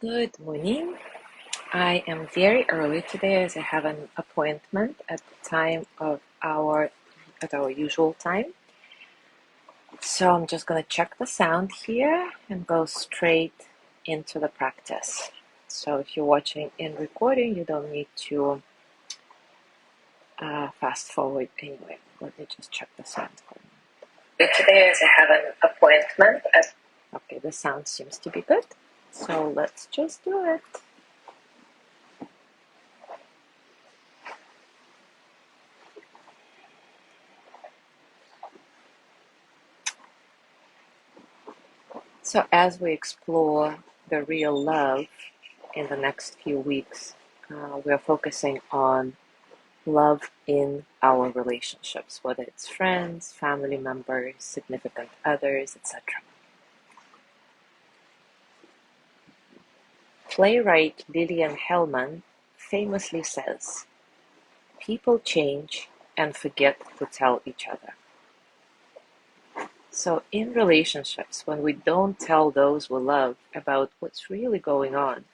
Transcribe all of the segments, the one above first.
Good morning. I am very early today as I have an appointment at the time of our usual time. So I'm just gonna check the sound here and go straight into the practice. So if you're watching in recording, you don't need to fast forward anyway. Let me just check the sound. Today as I have an appointment at Okay, the sound seems to be good. So let's just do it. So as we explore the real love in the next few weeks, we're focusing on love in our relationships, whether it's friends, family members, significant others, etc. Playwright Lillian Hellman famously says, "People change and forget to tell each other." So in relationships, when we don't tell those we love about what's really going on,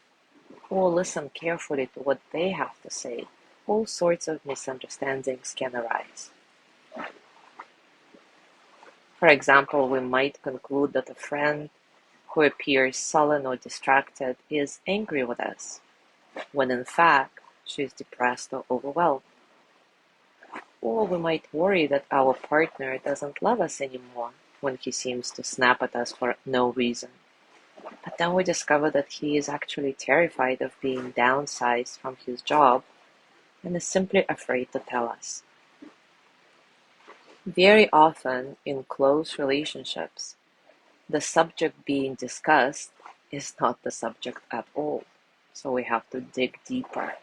or listen carefully to what they have to say, all sorts of misunderstandings can arise. For example, we might conclude that a friend who appears sullen or distracted is angry with us, when in fact she is depressed or overwhelmed. Or we might worry that our partner doesn't love us anymore when he seems to snap at us for no reason. But then we discover that he is actually terrified of being downsized from his job and is simply afraid to tell us. Very often in close relationships, the subject being discussed is not the subject at all, so we have to dig deeper.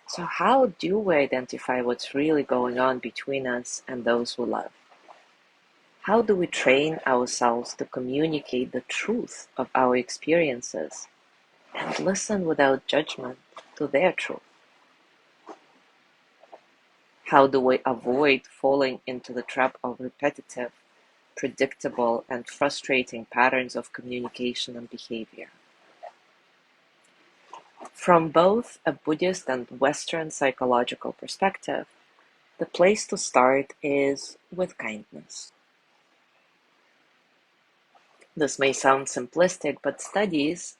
So how do we identify what's really going on between us and those we love? How do we train ourselves to communicate the truth of our experiences and listen without judgment to their truth? How do we avoid falling into the trap of repetitive, predictable, and frustrating patterns of communication and behavior? From both a Buddhist and Western psychological perspective, the place to start is with kindness. This may sound simplistic, but studies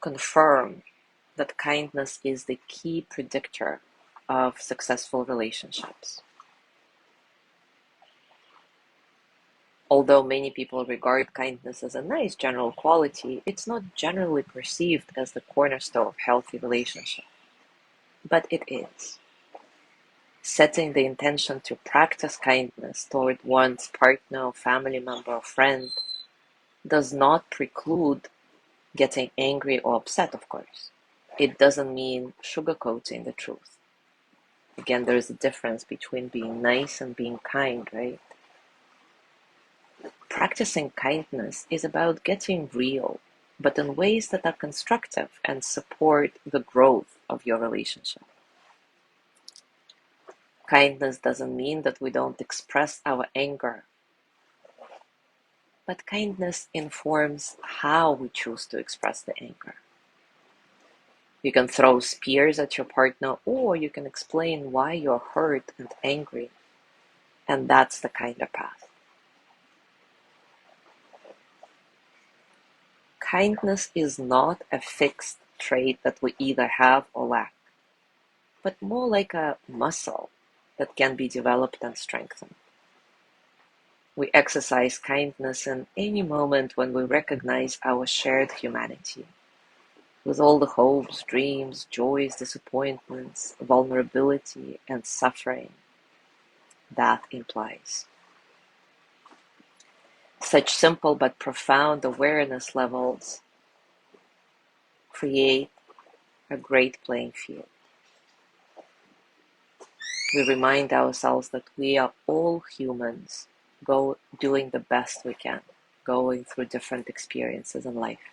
confirm that kindness is the key predictor of successful relationships. Although many people regard kindness as a nice general quality, it's not generally perceived as the cornerstone of healthy relationships. But it is. Setting the intention to practice kindness toward one's partner, family member, or friend does not preclude getting angry or upset, of course. It doesn't mean sugarcoating the truth. Again, there is a difference between being nice and being kind, right? Practicing kindness is about getting real, but in ways that are constructive and support the growth of your relationship. Kindness doesn't mean that we don't express our anger, but kindness informs how we choose to express the anger. You can throw spears at your partner, or you can explain why you're hurt and angry, and that's the kinder path. Kindness is not a fixed trait that we either have or lack, but more like a muscle that can be developed and strengthened. We exercise kindness in any moment when we recognize our shared humanity, with all the hopes, dreams, joys, disappointments, vulnerability, and suffering that implies. Such simple but profound awareness levels create a great playing field. We remind ourselves that we are all humans doing the best we can, going through different experiences in life.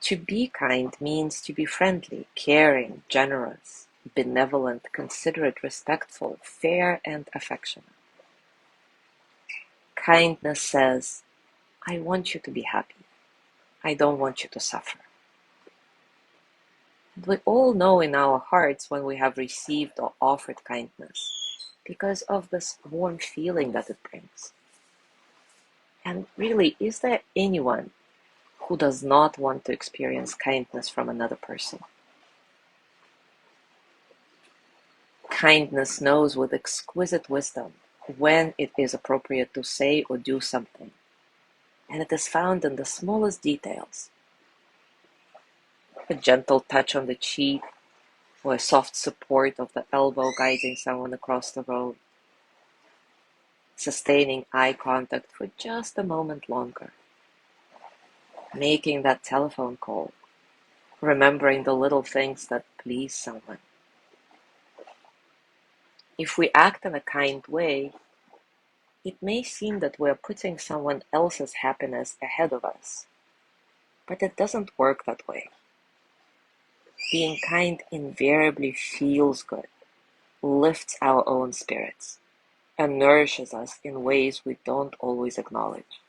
To be kind means to be friendly, caring, generous, benevolent, considerate, respectful, fair, and affectionate. Kindness says, I want you to be happy. I don't want you to suffer. And we all know in our hearts when we have received or offered kindness because of this warm feeling that it brings. And really, is there anyone who does not want to experience kindness from another person? Kindness knows with exquisite wisdom when it is appropriate to say or do something, and it is found in the smallest details. A gentle touch on the cheek, or a soft support of the elbow guiding someone across the road, sustaining eye contact for just a moment longer, making that telephone call, remembering the little things that please someone. If we act in a kind way, it may seem that we are putting someone else's happiness ahead of us, but it doesn't work that way. Being kind invariably feels good, lifts our own spirits, and nourishes us in ways we don't always acknowledge.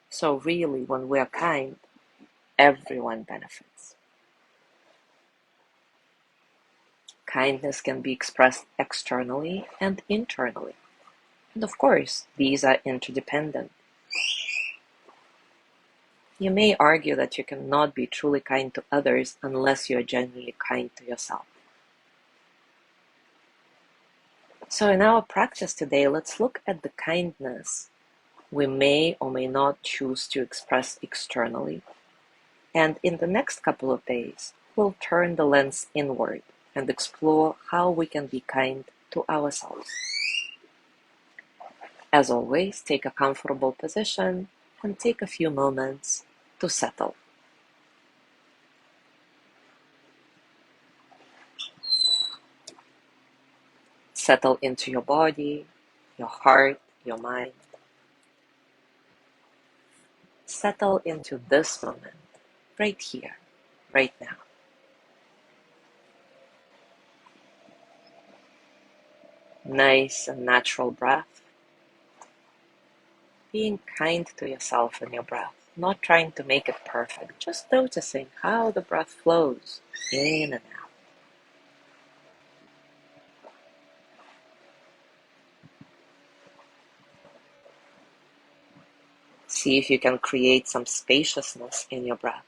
So really, when we are kind, everyone benefits. Kindness can be expressed externally and internally. And of course, these are interdependent. You may argue that you cannot be truly kind to others unless you are genuinely kind to yourself. So in our practice today, let's look at the kindness we may or may not choose to express externally. And in the next couple of days, we'll turn the lens inward and explore how we can be kind to ourselves. As always, take a comfortable position and take a few moments to settle. Settle into your body, your heart, your mind. Settle into this moment, right here, right now. Nice and natural breath. Being kind to yourself in your breath, not trying to make it perfect, just noticing how the breath flows in and out. See if you can create some spaciousness in your breath,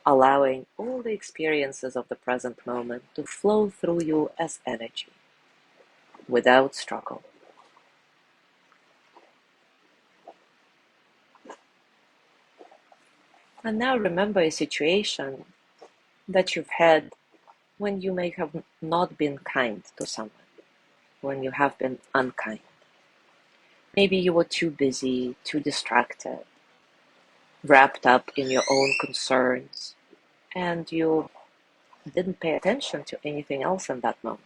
allowing all the experiences of the present moment to flow through you as energy, without struggle. And now remember a situation that you've had when you may have not been kind to someone, when you have been unkind. Maybe you were too busy, too distracted, wrapped up in your own concerns, and you didn't pay attention to anything else in that moment.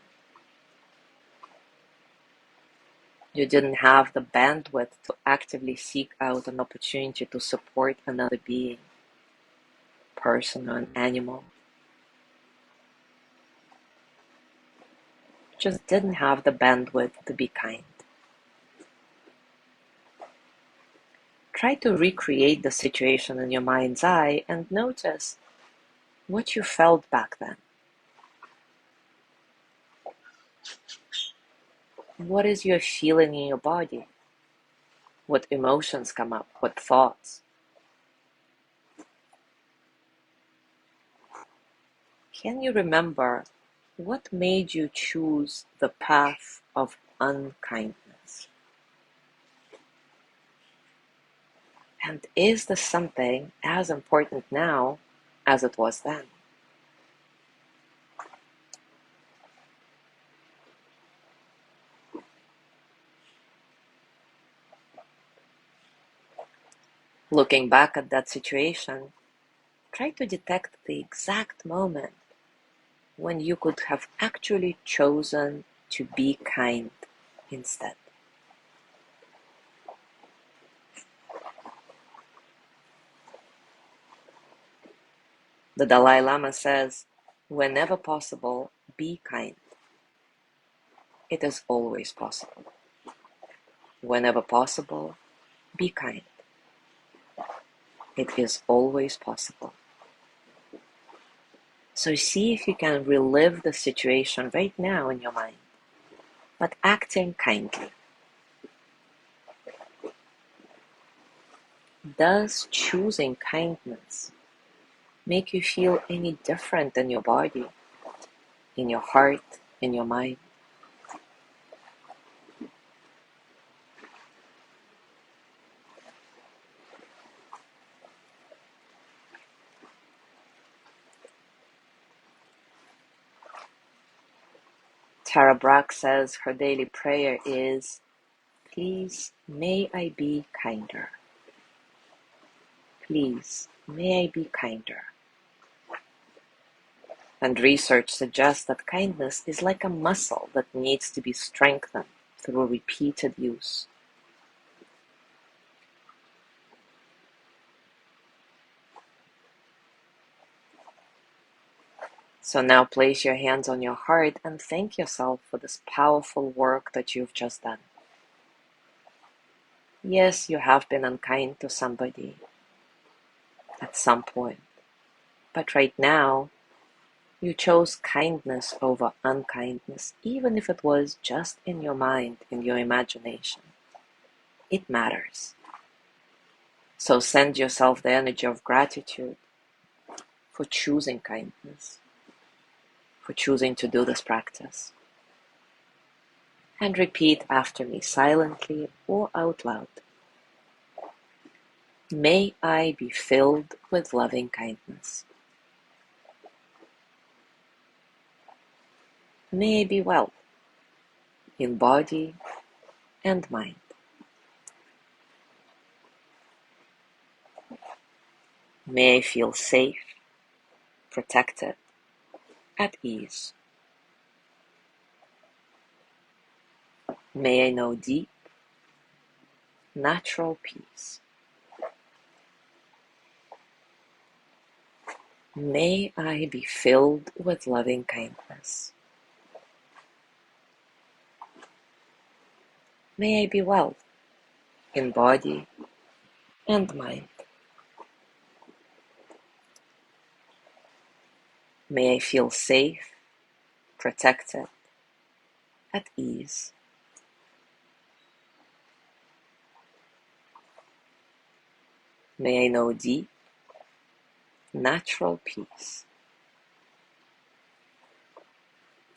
You didn't have the bandwidth to actively seek out an opportunity to support another being, person, or an animal. Just didn't have the bandwidth to be kind. Try to recreate the situation in your mind's eye and notice what you felt back then. What is your feeling in your body? What emotions come up? What thoughts? Can you remember what made you choose the path of unkindness? And is this something as important now as it was then? Looking back at that situation, try to detect the exact moment when you could have actually chosen to be kind instead. The Dalai Lama says, whenever possible, be kind. It is always possible. Whenever possible, be kind. It is always possible. So see if you can relive the situation right now in your mind, but acting kindly. Does choosing kindness make you feel any different in your body, in your heart, in your mind? Tara Brach says her daily prayer is, "Please, may I be kinder. Please, may I be kinder." And research suggests that kindness is like a muscle that needs to be strengthened through repeated use. So now place your hands on your heart and thank yourself for this powerful work that you've just done. Yes, you have been unkind to somebody at some point, but right now you chose kindness over unkindness, even if it was just in your mind, in your imagination. It matters. So send yourself the energy of gratitude for choosing kindness, for choosing to do this practice. And repeat after me silently or out loud. May I be filled with loving kindness. May I be well in body and mind. May I feel safe, protected, at ease. May I know deep, natural peace. May I be filled with loving kindness. May I be well in body and mind. May I feel safe, protected, at ease. May I know deep, natural peace.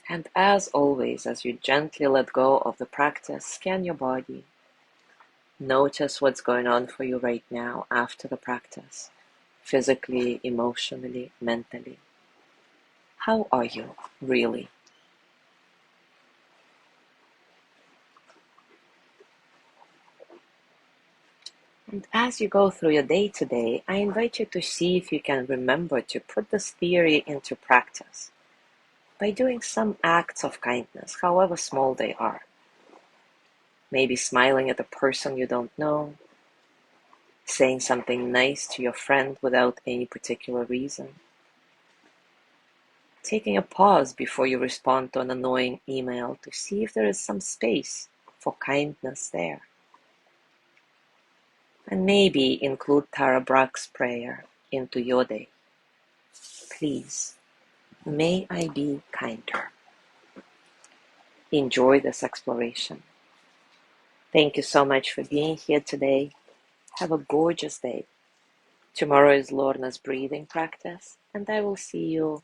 And as always, as you gently let go of the practice, scan your body. Notice what's going on for you right now after the practice, physically, emotionally, mentally. How are you, really? And as you go through your day today, I invite you to see if you can remember to put this theory into practice by doing some acts of kindness, however small they are. Maybe smiling at a person you don't know, saying something nice to your friend without any particular reason, taking a pause before you respond to an annoying email to see if there is some space for kindness there. And maybe include Tara Brach's prayer into your day. Please, may I be kinder. Enjoy this exploration. Thank you so much for being here today. Have a gorgeous day. Tomorrow is Lorna's breathing practice, and I will see you